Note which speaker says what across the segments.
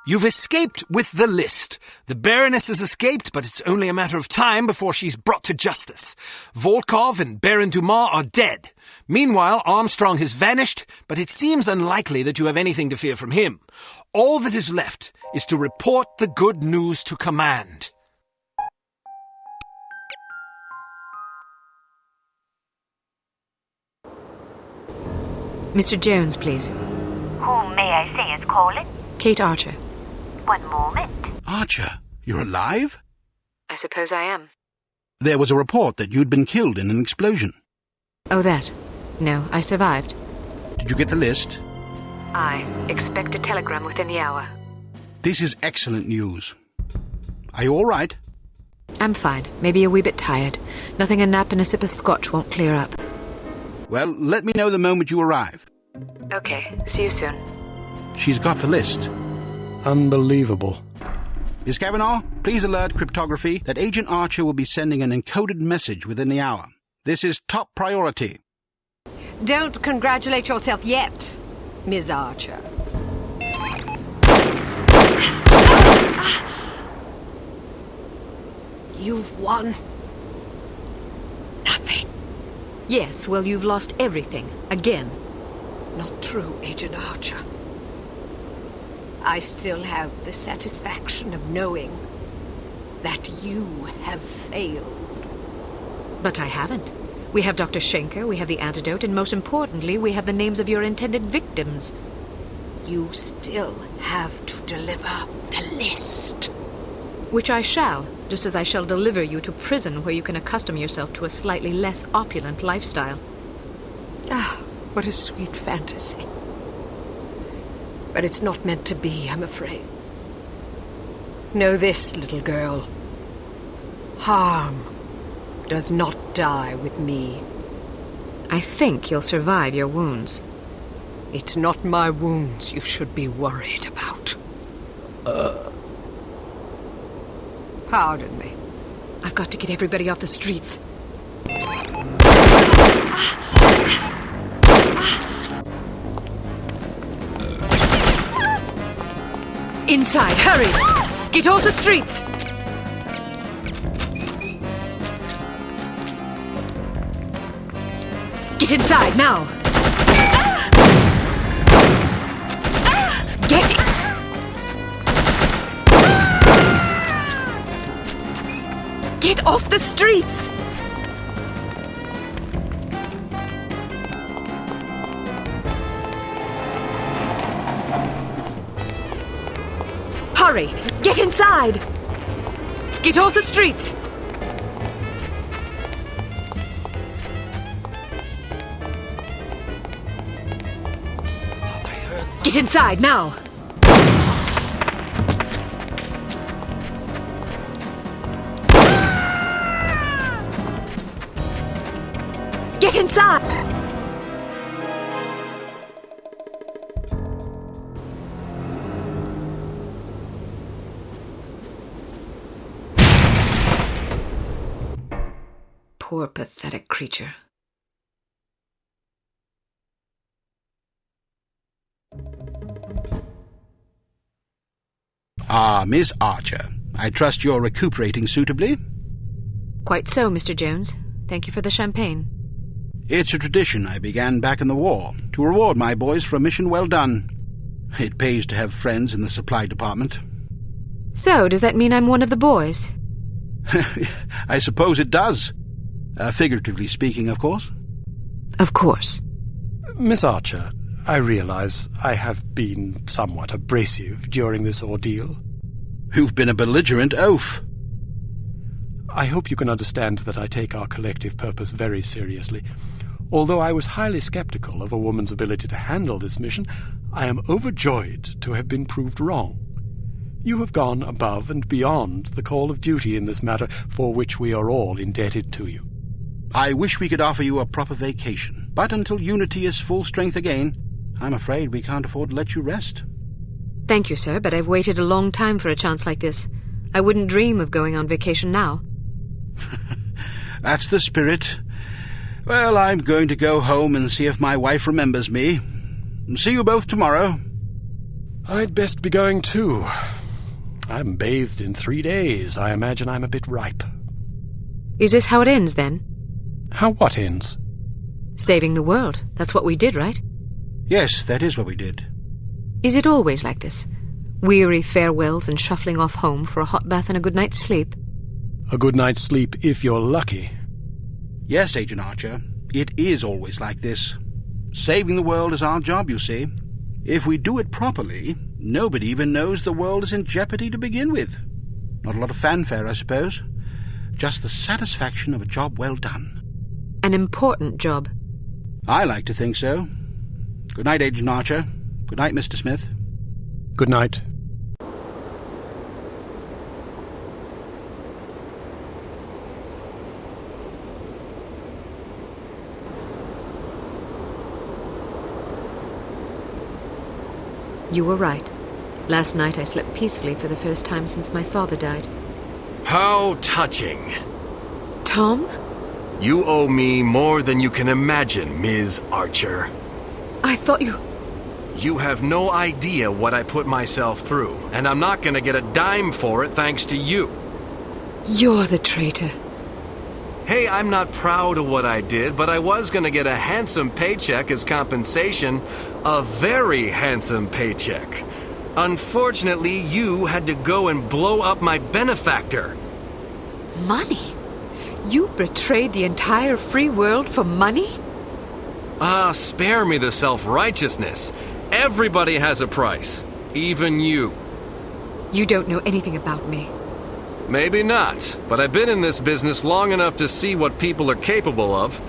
Speaker 1: You've escaped with the list. The Baroness has escaped, but it's only a matter of time before she's brought to justice. Volkov and Baron Dumas are dead. Meanwhile, Armstrong has vanished, but it seems unlikely that you have anything to fear from him. All that is left is to report the good news to command.
Speaker 2: Mr. Jones, please.
Speaker 3: Whom may I say is calling?
Speaker 2: Kate Archer.
Speaker 3: One moment.
Speaker 4: Archer, you're alive?
Speaker 2: I suppose I am.
Speaker 4: There was a report that you'd been killed in an explosion.
Speaker 2: Oh, that? No, I survived.
Speaker 4: Did you get the list?
Speaker 2: I expect a telegram within the hour.
Speaker 4: This is excellent news. Are you all right?
Speaker 2: I'm fine. Maybe a wee bit tired. Nothing a nap and a sip of scotch won't clear up.
Speaker 4: Well, let me know the moment you arrive.
Speaker 2: Okay, see you soon.
Speaker 4: She's got the list.
Speaker 5: Unbelievable.
Speaker 4: Miss Kavanaugh, please alert cryptography that Agent Archer will be sending an encoded message within the hour. This is top priority.
Speaker 6: Don't congratulate yourself yet, Ms. Archer. You've won nothing.
Speaker 2: Yes, well, you've lost everything. Again.
Speaker 6: Not true, Agent Archer. I still have the satisfaction of knowing that you have failed.
Speaker 2: But I haven't. We have Dr. Schenker, we have the antidote, and most importantly, we have the names of your intended victims.
Speaker 6: You still have to deliver the list.
Speaker 2: Which I shall, just as I shall deliver you to prison where you can accustom yourself to a slightly less opulent lifestyle.
Speaker 6: Ah, what a sweet fantasy. But it's not meant to be, I'm afraid. Know this, little girl. Harm does not die with me.
Speaker 2: I think you'll survive your wounds.
Speaker 6: It's not my wounds you should be worried about. Pardon me.
Speaker 2: I've got to get everybody off the streets. Inside, hurry! Get off the streets! Get inside, now! Get it! Get off the streets! Hurry! Get inside! Get off the streets! Get inside, now! Get inside! Poor, pathetic creature.
Speaker 4: Ah, Miss Archer. I trust you're recuperating suitably?
Speaker 2: Quite so, Mr. Jones. Thank you for the champagne.
Speaker 4: It's a tradition I began back in the war, to reward my boys for a mission well done. It pays to have friends in the supply department.
Speaker 2: So, does that mean I'm one of the boys?
Speaker 4: I suppose it does. Figuratively speaking, of course.
Speaker 2: Of course.
Speaker 5: Miss Archer, I realize I have been somewhat abrasive during this ordeal.
Speaker 4: You've been a belligerent oaf.
Speaker 5: I hope you can understand that I take our collective purpose very seriously. Although I was highly skeptical of a woman's ability to handle this mission, I am overjoyed to have been proved wrong. You have gone above and beyond the call of duty in this matter, for which we are all indebted to you.
Speaker 4: I wish we could offer you a proper vacation, but until Unity is full strength again, I'm afraid we can't afford to let you rest.
Speaker 2: Thank you, sir, but I've waited a long time for a chance like this. I wouldn't dream of going on vacation now.
Speaker 4: That's the spirit. Well, I'm going to go home and see if my wife remembers me. See you both tomorrow.
Speaker 5: I'd best be going too. I haven't bathed in 3 days. I imagine I'm a bit ripe.
Speaker 2: Is this how it ends, then?
Speaker 5: How what ends?
Speaker 2: Saving the world. That's what we did, right?
Speaker 4: Yes, that is what we did.
Speaker 2: Is it always like this? Weary farewells and shuffling off home for a hot bath and a good night's sleep?
Speaker 5: A good night's sleep if you're lucky.
Speaker 4: Yes, Agent Archer, it is always like this. Saving the world is our job, you see. If we do it properly, nobody even knows the world is in jeopardy to begin with. Not a lot of fanfare, I suppose. Just the satisfaction of a job well done.
Speaker 2: An important job.
Speaker 4: I like to think so. Good night, Agent Archer. Good night, Mr. Smith.
Speaker 5: Good night.
Speaker 2: You were right. Last night I slept peacefully for the first time since my father died.
Speaker 1: How touching.
Speaker 2: Tom?
Speaker 1: You owe me more than you can imagine, Ms. Archer.
Speaker 2: I thought you...
Speaker 1: You have no idea what I put myself through, and I'm not gonna get a dime for it thanks to you.
Speaker 2: You're the traitor.
Speaker 1: Hey, I'm not proud of what I did, but I was gonna get a handsome paycheck as compensation. A very handsome paycheck. Unfortunately, you had to go and blow up my benefactor.
Speaker 2: Money? You betrayed the entire free world for money?
Speaker 1: Ah, spare me the self-righteousness. Everybody has a price. Even you.
Speaker 2: You don't know anything about me.
Speaker 1: Maybe not, but I've been in this business long enough to see what people are capable of.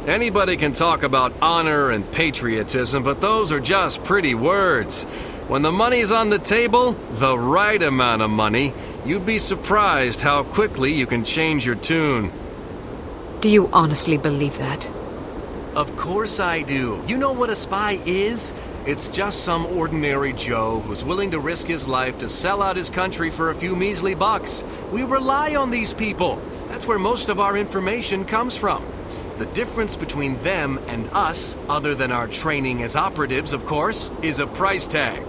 Speaker 1: Anybody can talk about honor and patriotism, but those are just pretty words. When the money's on the table, the right amount of money, you'd be surprised how quickly you can change your tune.
Speaker 2: Do you honestly believe that?
Speaker 1: Of course I do. You know what a spy is? It's just some ordinary Joe who's willing to risk his life to sell out his country for a few measly bucks. We rely on these people. That's where most of our information comes from. The difference between them and us, other than our training as operatives, of course, is a price tag.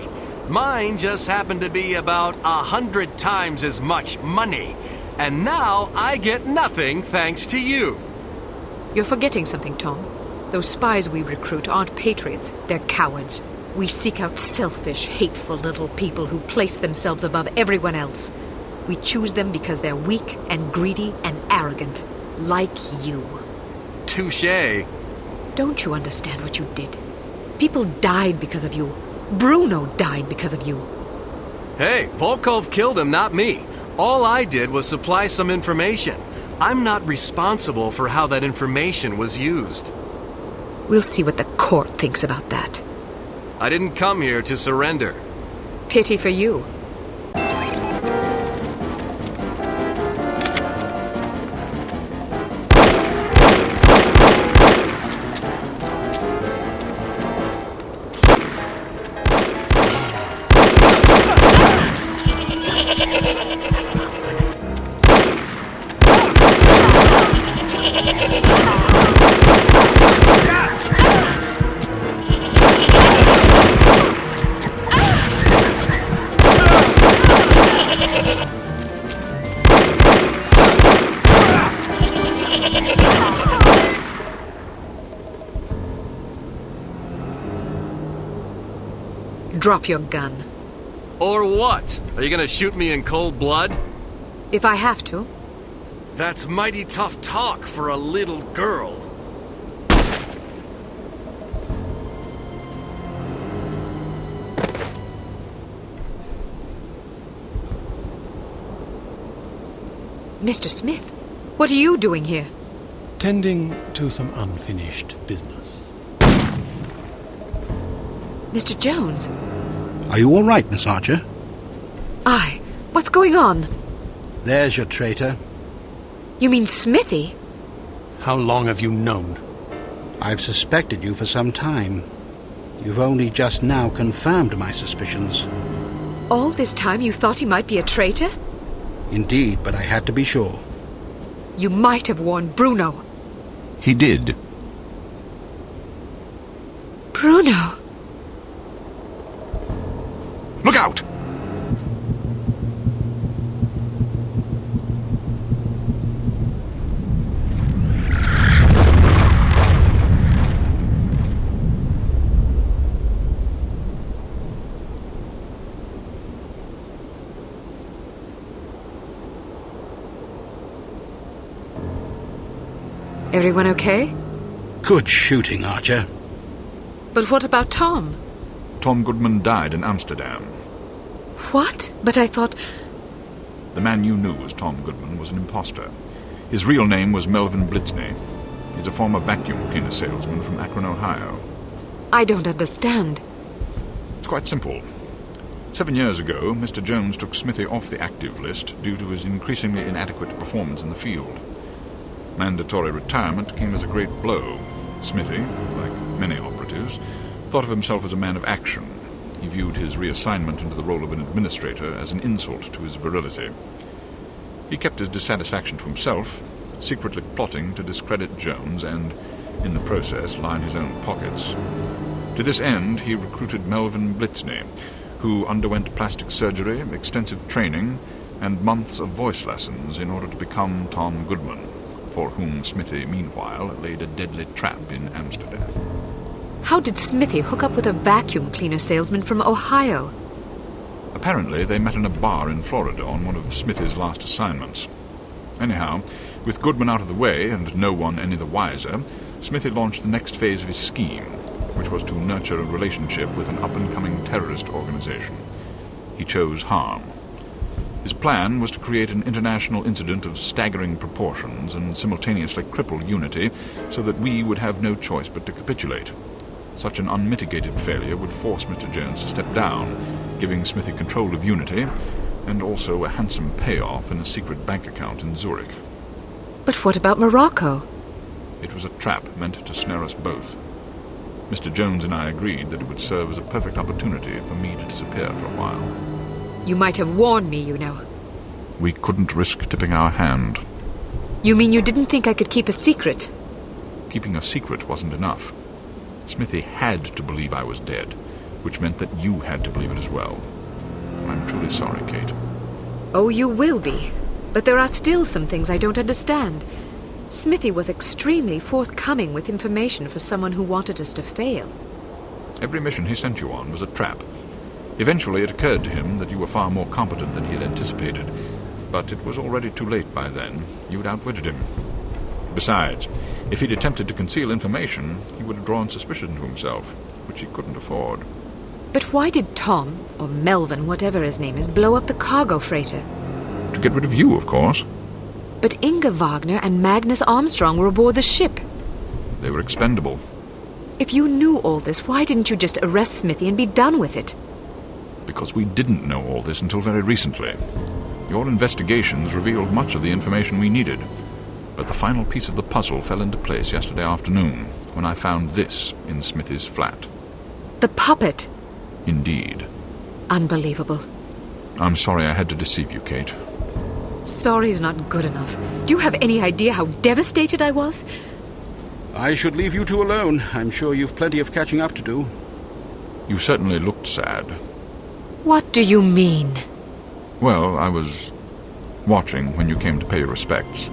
Speaker 1: Mine just happened to be about 100 times as much money. And now I get nothing thanks to you.
Speaker 2: You're forgetting something, Tom. Those spies we recruit aren't patriots, they're cowards. We seek out selfish, hateful little people who place themselves above everyone else. We choose them because they're weak and greedy and arrogant, like you.
Speaker 1: Touché.
Speaker 2: Don't you understand what you did? People died because of you. Bruno died because of you.
Speaker 1: Hey, Volkov killed him, not me. All I did was supply some information. I'm not responsible for how that information was used.
Speaker 2: We'll see what the court thinks about that.
Speaker 1: I didn't come here to surrender.
Speaker 2: Pity for you. Drop your gun.
Speaker 1: Or what? Are you gonna shoot me in cold blood?
Speaker 2: If I have to.
Speaker 1: That's mighty tough talk for a little girl.
Speaker 2: Mr. Smith, what are you doing here?
Speaker 5: Tending to some unfinished business.
Speaker 2: Mr. Jones?
Speaker 4: Are you all right, Miss Archer?
Speaker 2: Aye. What's going on?
Speaker 4: There's your traitor.
Speaker 2: You mean Smithy?
Speaker 5: How long have you known?
Speaker 4: I've suspected you for some time. You've only just now confirmed my suspicions.
Speaker 2: All this time you thought he might be a traitor?
Speaker 4: Indeed, but I had to be sure.
Speaker 2: You might have warned Bruno.
Speaker 7: He did.
Speaker 2: Bruno? Everyone okay?
Speaker 4: Good shooting, Archer.
Speaker 2: But what about Tom?
Speaker 7: Tom Goodman died in Amsterdam.
Speaker 2: What? But I thought...
Speaker 7: The man you knew as Tom Goodman was an imposter. His real name was Melvin Blitzney. He's a former vacuum cleaner salesman from Akron, Ohio.
Speaker 2: I don't understand.
Speaker 7: It's quite simple. 7 years ago, Mr. Jones took Smithy off the active list due to his increasingly inadequate performance in the field. Mandatory retirement came as a great blow. Smithy, like many operatives, thought of himself as a man of action. He viewed his reassignment into the role of an administrator as an insult to his virility. He kept his dissatisfaction to himself, secretly plotting to discredit Jones and, in the process, line his own pockets. To this end, he recruited Melvin Blitzney, who underwent plastic surgery, extensive training, and months of voice lessons in order to become Tom Goodman, for whom Smithy, meanwhile, laid a deadly trap in Amsterdam.
Speaker 2: How did Smithy hook up with a vacuum cleaner salesman from Ohio?
Speaker 7: Apparently, they met in a bar in Florida on one of Smithy's last assignments. Anyhow, with Goodman out of the way and no one any the wiser, Smithy launched the next phase of his scheme, which was to nurture a relationship with an up-and-coming terrorist organization. He chose harm. His plan was to create an international incident of staggering proportions and simultaneously cripple Unity so that we would have no choice but to capitulate. Such an unmitigated failure would force Mr. Jones to step down, giving Smithy control of Unity and also a handsome payoff in a secret bank account in Zurich.
Speaker 2: But what about Morocco?
Speaker 7: It was a trap meant to snare us both. Mr. Jones and I agreed that it would serve as a perfect opportunity for me to disappear for a while.
Speaker 2: You might have warned me, you know.
Speaker 7: We couldn't risk tipping our hand.
Speaker 2: You mean you didn't think I could keep a secret?
Speaker 7: Keeping a secret wasn't enough. Smithy had to believe I was dead, which meant that you had to believe it as well. I'm truly sorry, Kate.
Speaker 2: Oh, you will be. But there are still some things I don't understand. Smithy was extremely forthcoming with information for someone who wanted us to fail.
Speaker 7: Every mission he sent you on was a trap. Eventually it occurred to him that you were far more competent than he had anticipated, but it was already too late by then. You had outwitted him. Besides, if he'd attempted to conceal information, he would have drawn suspicion to himself, which he couldn't afford.
Speaker 2: But why did Tom, or Melvin, whatever his name is, blow up the cargo freighter?
Speaker 7: To get rid of you, of course.
Speaker 2: But Inga Wagner and Magnus Armstrong were aboard the ship.
Speaker 7: They were expendable.
Speaker 2: If you knew all this, why didn't you just arrest Smithy and be done with it?
Speaker 7: Because we didn't know all this until very recently. Your investigations revealed much of the information we needed. But the final piece of the puzzle fell into place yesterday afternoon, when I found this in Smithy's flat.
Speaker 2: The puppet?
Speaker 7: Indeed.
Speaker 2: Unbelievable.
Speaker 7: I'm sorry I had to deceive you, Kate.
Speaker 2: Sorry's not good enough. Do you have any idea how devastated I was?
Speaker 4: I should leave you two alone. I'm sure you've plenty of catching up to do.
Speaker 7: You certainly looked sad.
Speaker 2: What do you mean?
Speaker 7: Well, I was watching when you came to pay your respects.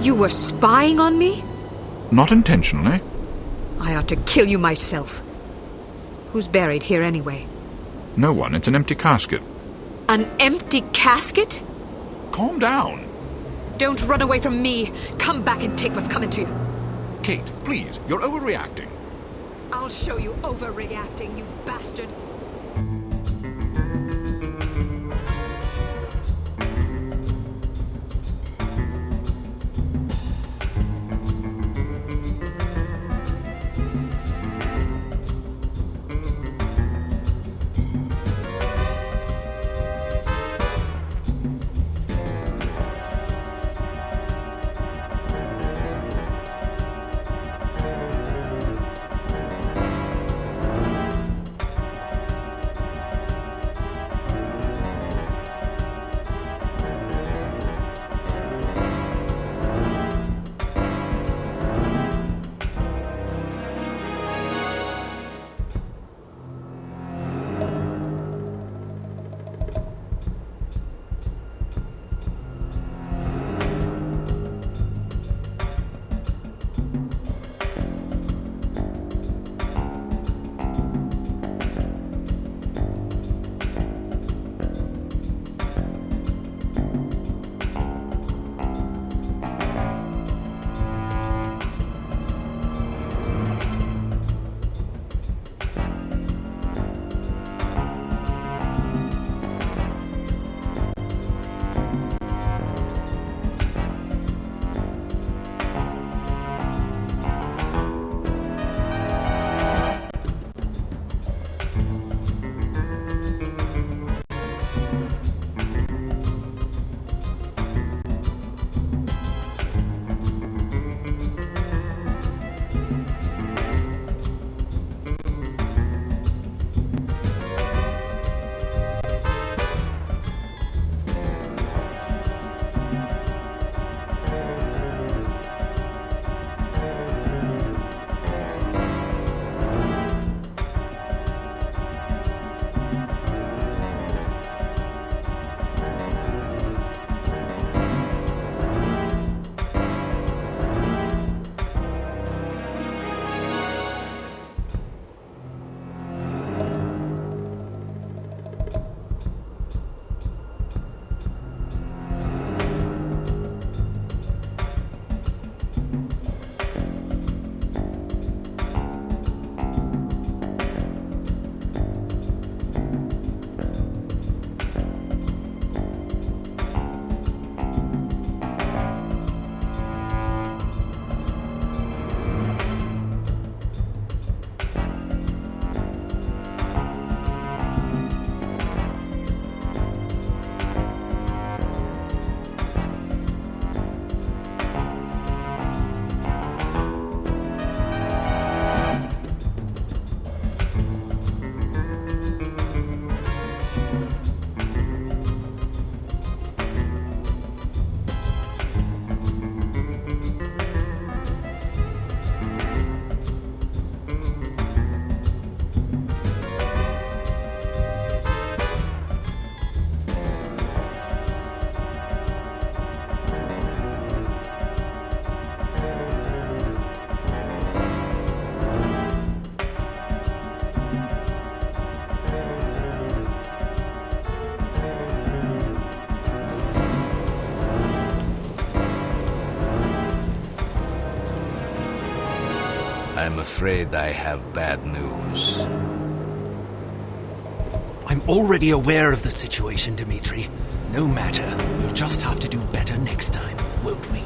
Speaker 2: You were spying on me?
Speaker 7: Not intentionally.
Speaker 2: I ought to kill you myself. Who's buried here anyway?
Speaker 7: No one. It's an empty casket.
Speaker 2: An empty casket?
Speaker 7: Calm down.
Speaker 2: Don't run away from me. Come back and take what's coming to you.
Speaker 7: Kate, please. You're overreacting.
Speaker 2: I'll show you overreacting, you bastard.
Speaker 8: I'm afraid I have bad news.
Speaker 1: I'm already aware of the situation, Dimitri. No matter. We'll just have to do better next time, won't we?